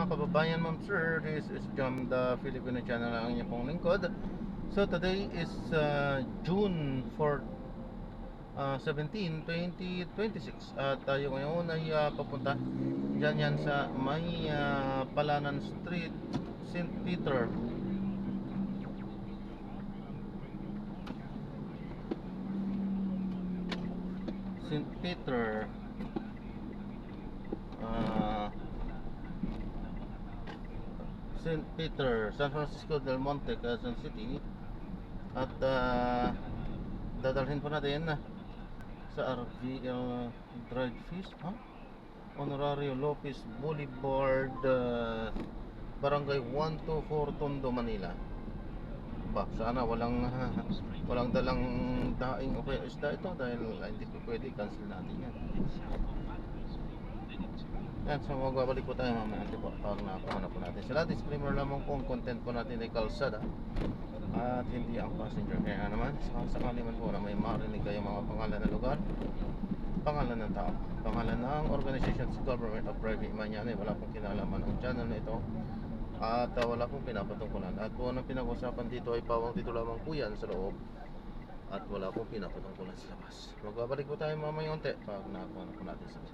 mga kababayan, ma'am sir, this is Jam the Filipino channel, ang inyong pong lingkod. So today is June 4, 17, 2026 at tayo ngayon ay papunta dyan yan sa may Palanan Street, St. Peter. St. Peter St. Peter, San Francisco del Monte, Quezon City. At dadalhin po natin sa RVL Dried Fish, Honorario Lopez Boulevard, Barangay 124, Tondo, Manila. Sana walang walang dalang daing o kaya isda ito dahil hindi po pwede, cancel natin yan. Yan, so magbabalik po tayo mamaya po pag nakakuha po natin sila. Disclaimer lamang po, ang content po natin ay kalsada at hindi ang passenger. Kaya naman, sakali man po na may marinig kayo mga pangalan ng lugar, pangalan ng tao, pangalan ng organization, government of private man yan, wala pong kinalaman ang channel na ito at wala pong pinapatungkulan. At kung anong pinag-usapan dito ay pawang dito lamang po yan sa loob at wala pong pinapatungkulan sa labas. Magbabalik po tayo mamaya unti pag nakakuha po natin sila.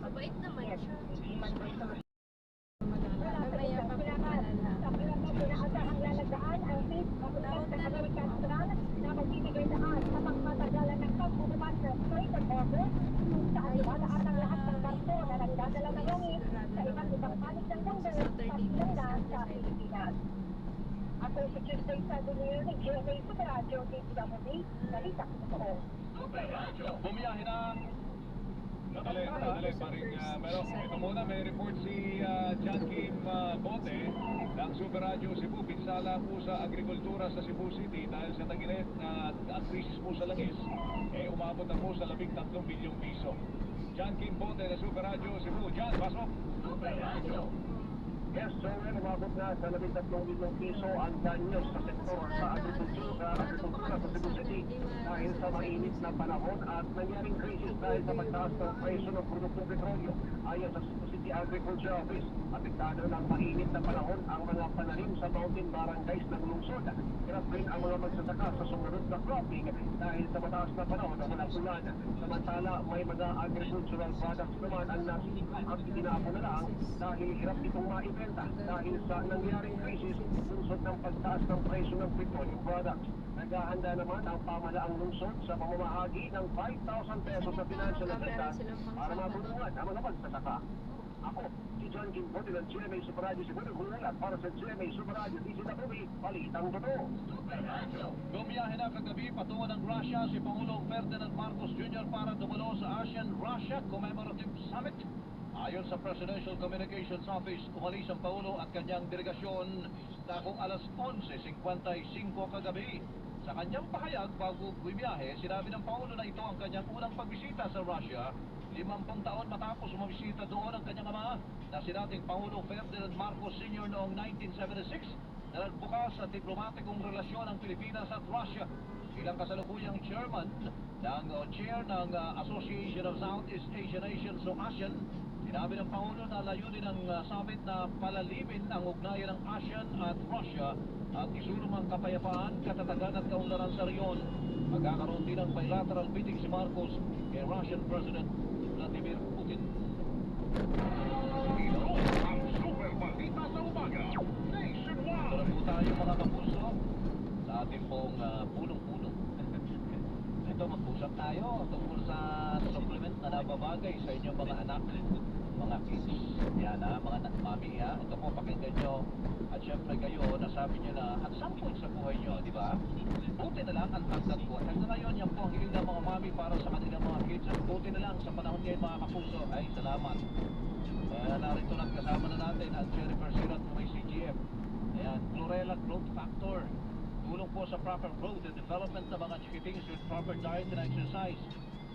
Mabait naman siya. Ako si Kristay Sagulier ng GMA Super Radio DPWD, balita ko po. Bumiyahe na. Dali, paring meron. Ito muna, may report si John Kim Bote ng Super Radio Cebu. Pinsala po sa agrikultura sa Cebu City dahil sa tag-init at krisis po sa langis. Umabot na po sa 13 bilyong piso. John Kim Bote ng Super Radio Cebu. John, pasok. Super Radio. Yes, Joel, umabot na sa 13 bilyong piso ang danyos sa sektor sa agrikultura sa Cebu City dahil sa mainit na panahon at nangyaring krisis dahil sa pagtaas ng presyo ng produktong petrolyo. Ayon sa Cebu City Agriculture Office, apektado ng mainit na panahon ang mga pananim sa mountain barangays ng lungsod. Hirap rin ang mga magsasaka sa sumunod na cropping dahil sa mataas na panahon na walang ulan. Samantala, may mga agricultural products naman ang itinapon na lang dahil hirap itong maibenta dahil sa nangyaring krisis lungsod ng pagtaas ng presyo ng petroleum products. Naghahanda naman ang pamahalaang lungsod sa pamamahagi ng 5,000 pesos sa financial assistance para matulungan ang mga magsasaka. Ako, si John Kim Bote ng GMA Super Radio Cebu, naghulat para sa GMA Super Radio DCWB, balitang totoo. Bumiyahe na kagabi patungo ng Russia si Pangulong Ferdinand Marcos Jr. para dumalo sa ASEAN-Russia Commemorative Summit. Ayon sa Presidential Communications Office, umalis ang Pangulo at kanyang delegasyon na kung alas 11:55 kagabi. Sa kanyang pahayag bago bumiyahe, sinabi ng Pangulo na ito ang kanyang unang pagbisita sa Russia, 50 taon matapos umabisita doon ang kanyang ama na si dating Pangulong Ferdinand Marcos Sr. noong 1976 na nagbukas sa diplomatikong relasyon ng Pilipinas at Russia. Silang kasalukuyang chairman ng chair ng Association of Southeast Asian Nations o ASEAN. Sinabi ng Pangulo na layunin ng summit na palalimin ang ugnayan ng ASEAN at Russia at isulong ang kapayapaan, katatagan at kaunlaran sa reyon. Magkakaroon din ng bilateral meeting si Marcos kay Russian President Vladimir Putin. Ito ang Super Balita sa Umaga, Nationwide. Ito na po tayo mga kapuso sa ating pong punong-puno. Ito, mag-usap tayo tungkol sa supplement na nababagay sa inyong mga anak, mga kids. Yan mga mami ha. Ito po, pakinggan nyo. At syempre kayo, nasabi nyo na at some point sa buhay nyo, di ba? Buti na lang ang tagdag ko. At hanggang ngayon, yan po ang hiling ng mga mami para sa kanilang mga kids. At buti na lang sa panahon ngayon mga kapuso. Ay, salamat. Narito na kasama na natin ang Jennifer Sirat ng may CGM. Ayan, Chlorella Growth Factor. Tulong po sa proper growth and development ng mga chikitings with proper diet and exercise.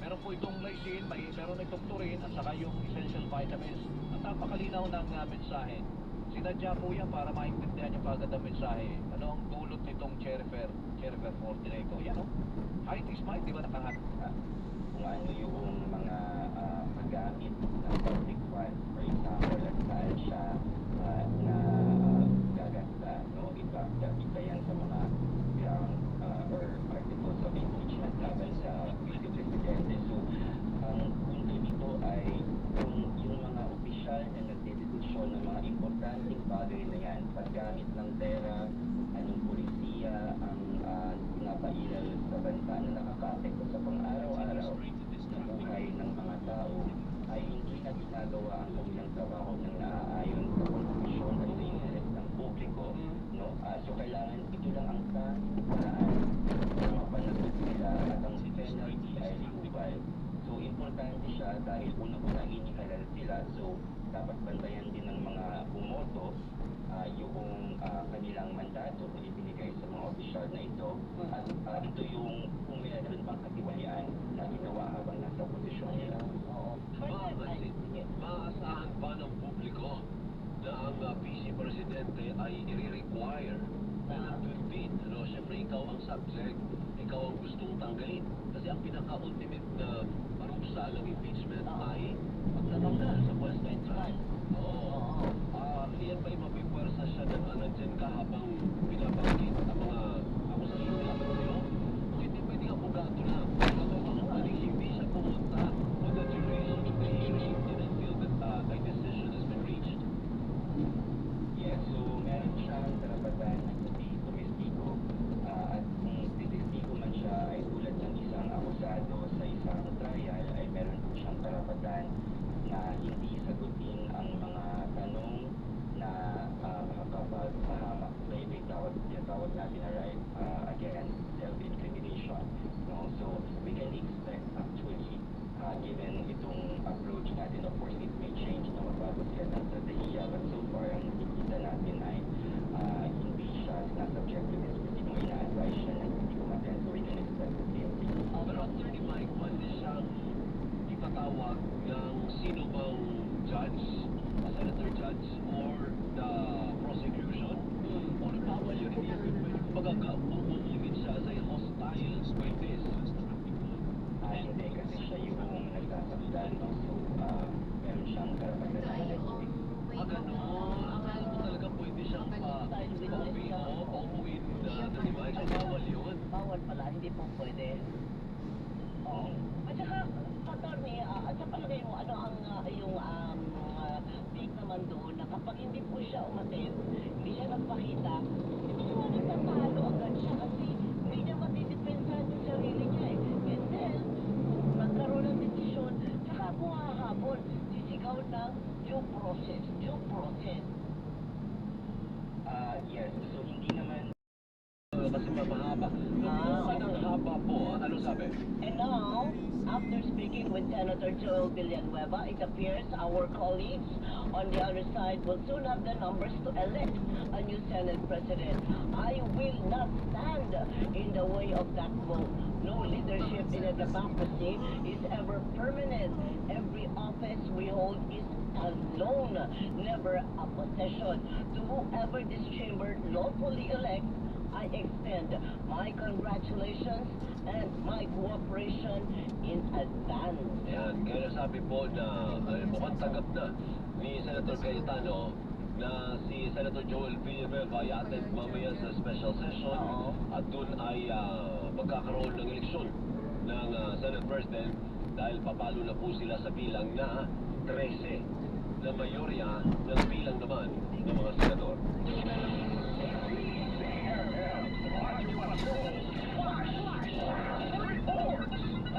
Meron po itong lysine, meron itong taurine at saka yung essential vitamins. At napakalinaw ng mensahe. Sinadya po yan para maintindihan niyo pagod ang mensahe. Ano ang dulot nitong Cherryfer 40 na ito? Yan o. Height is might, di ba nakahat? Kung ano yung mga paggamit ng public funds, for example, at saan siya na gagasta, no? Iba yan sa mga ground or articles of impeachment laban sa Vice Presidente. So, ang punto nito ay yung mga opisyal na nagdedesisyon ng mga importanteng bagay na yan, paggamit ng pera, anong polisiya ang pinapairal sa bansa na nakaka-apekto sa pang-araw-araw na buhay ng mga tao ay hindi na ginagawa ang kanilang trabaho ng naaayon sa konstitusyon at sa interes ng publiko. No? So kailangan ito lang ang paraan na mapanagot nila at ang penalty ay removal. So importante siya dahil una-una inihalal sila. So dapat bantayan din ng mga bumoto yung kanilang mandato na ibinigay sa mga opisyal na ito. At ito yung kung meron bang katiwalian na ginawa habang nasa posisyon nila. Maaasahan ba ng publiko na ang Vice Presidente ay i-require na nandun din? Ano, siyempre ikaw ang subject, ikaw ang gustong tanggalin. Kasi ang pinaka-ultimate na parusa ng impeachment ay pagtatanggal sa pwesto. Oo. Iyan ba'y mapipwersa siya na nandyan ka habang pinabanggit ang mga akusasyon nila ba sa'yo? Kung hindi pwede abogado na. Hindi siya pumunta to the duration of the hearing until a decision has been reached. Yes, so meron siyang karapatan na hindi tumestigo. At kung titistigo man siya ay tulad ng isang akusado sa isang trial ay meron po siyang karapatan na hindi sagutin ang mga tanong na makakapagpahamak sa ibig tawag natin na right against self-incrimination. No? So we can expect actually given itong approach natin, of course it may change na magbago siya ng strategiya, but so far ang nakikita natin ay hindi siya sinasubject to this mo ina-advise siya na hindi kumaten, so we can expect the same thing. Pero Attorney Mike, pwede siyang ipatawag ng sino bang judge, a senator judge, or the prosecution? O bawal yun, hindi yun pwede. Kumbaga, umungit siya sa hostile witness. Hindi kasi siya yung nagsasaktan, no? So meron siyang karapatan na i-speak. Gano'n. Akala mo talaga pwede siyang pauwiin na device. Ay, bawal yun. Bawal pala, hindi po pwede. Oo. At saka, attorney, at sa palagay mo, ano ang yung take naman doon na kapag hindi po siya umatin, hindi siya nagpakita, hindi mo nagtatalo agad siya kasi hindi niya matidepensahan yung sarili niya eh. And then, magkaroon ng desisyon, saka po hahabol, sisigaw ng due process, due process. Yes, so hindi naman Kasi mahaba. Saan ang haba po? Ano sabi? And now, after speaking with Senator Joel Villanueva, it appears our colleagues on the other side will soon have the numbers to elect a new Senate President. I will not stand in the way of that vote. No leadership in a democracy is ever permanent. Every office we hold is alone, never a possession. To whoever this chamber lawfully elects, I extend my congratulations and my cooperation in advance. Yan, kaya nasabi po na mukhang tanggap na ni Senator Cayetano na si Senator Joel Villanueva ay attend mamaya sa special session Oo. at dun ay magkakaroon ng eleksyon ng Senate President dahil papalo na po sila sa bilang na 13 na mayorya ng bilang naman ng mga senador.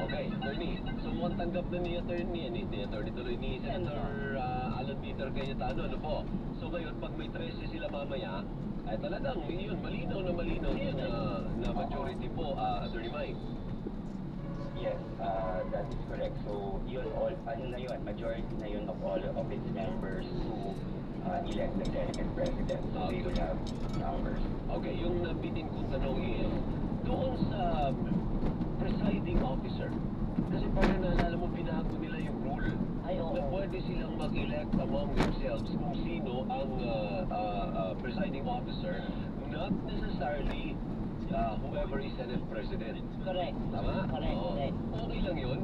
Okay, attorney. So mukhang tanggap na ni attorney tuloy ni Senator Alan Peter Cayetano, ano po? So ngayon, pag may 13 sila mamaya, ay talagang yun, malinaw yun na majority po, Attorney Mike. Yes, that is correct. So, yun all, ano na yun, majority na yun of all of its members who elect the Senate President. So, they will have numbers. Okay, yung nabitin kong tanong is, doon sa presiding officer, kasi parang naalala mo, binago nila yung rule Ay, oo. na pwede silang mag-elect among themselves kung sino ang presiding officer, not necessarily whoever is Senate President. Correct. Tama? Correct, Oo. correct. Okay lang yun,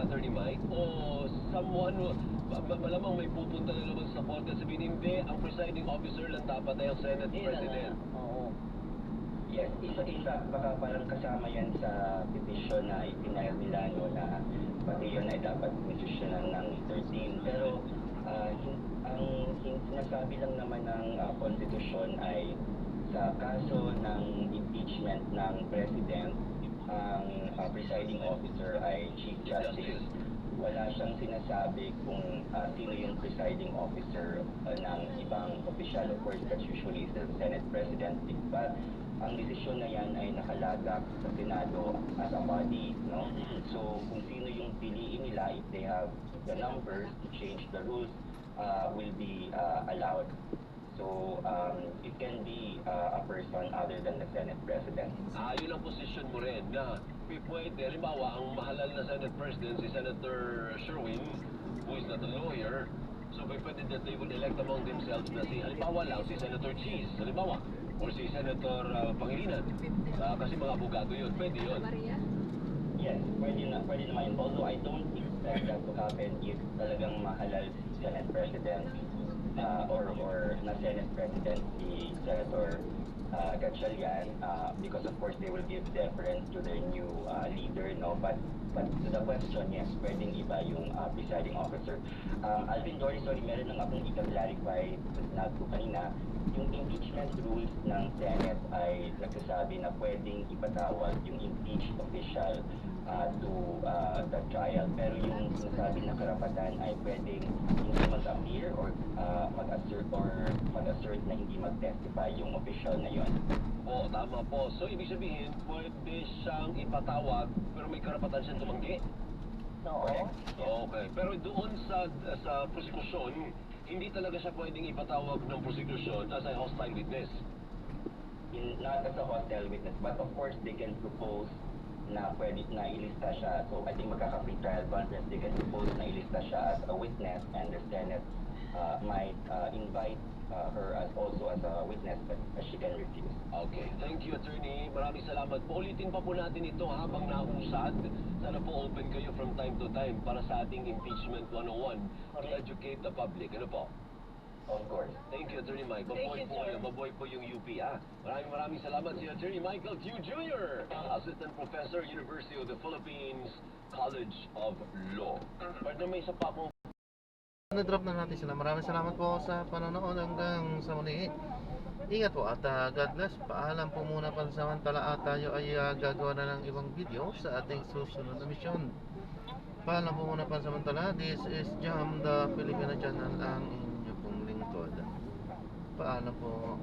Attorney Mike? O someone, malamang may pupunta na naman sa korte at sabihin, hindi, ang presiding officer lang dapat ay ang Senate Yun na nga. President. Oo. Yes, isa, baka parang kasama yan sa petition na ipinayag nila, no, na pati yun ay dapat petitionan ng 13. Pero, ang sinasabi lang naman ng konstitusyon ay sa kaso ng impeachment ng President, ang presiding officer ay Chief Justice. Wala siyang sinasabi kung sino yung presiding officer ng ibang opisyal. Of course, that's usually the Senate President. But ang desisyon na yan ay nakalagak sa Senado as a body, no? So, kung sino yung piliin nila, if they have the numbers to change the rules, will be allowed. So, it can be a person other than the Senate President. Yun ang posisyon mo rin na pwede, halimbawa, ang mahalal na Senate President, si Senator Sherwin, who is not a lawyer, so pwede that they would elect among themselves na si, halimbawa lang, si Senator Cheese, halimbawa, or si Senator Pangilinan. Kasi mga abogado yun, pwede yun. Yes, pwede naman yun. Although I don't expect that to happen if talagang mahalal si Senate President or na Senate President si Senator Gatchalian, because of course they will give deference to their new leader, no? But to the question, yes, pwedeng iba yung presiding officer. Alvin Dory, sorry, meron lang akong i-clarify sa sinabi ko kanina. Yung impeachment rules ng Senate ay nagsasabi na pwedeng ipatawag yung impeached official to the trial. Pero yung sinasabi na karapatan ay pwedeng hindi mag-appear or mag-assert na hindi mag-testify yung official na yun. Oo, tama po. So, ibig sabihin, pwede siyang ipatawag, pero may karapatan siyang tumanggi. Oo. Okay. Pero doon sa prosekusyon, hindi talaga siya pwedeng ipatawag ng prosecution as a hostile witness. Not as a hostile witness, but of course they can propose na pwede na ilista siya. So I think magkaka-free trial conference, they can propose na ilista siya as a witness, and the Senate might invite her as also as a witness, but she can refuse. Okay. Thank you, Attorney. Maraming salamat po. Ulitin pa po natin ito habang nausad. Sana po open kayo from time to time para sa ating Impeachment 101 to educate the public. Ano po? Of course. Thank you, Attorney Mike. Thank Mabuhay you, po sir. kayo. Mabuhay po yung UP, ha? Maraming salamat si Attorney Michael Q. Jr., Assistant Professor, University of the Philippines, College of Law. Pero may isa pa akong Na-drop na natin sila. Maraming salamat po sa panonood hanggang sa muli. Ingat po at God bless. Paalam po muna pansamantala at tayo ay gagawa na ng ibang video sa ating susunod na misyon. Paalam po muna pansamantala. This is Jam the Filipino Channel, ang inyong pong lingkod. Paalam po.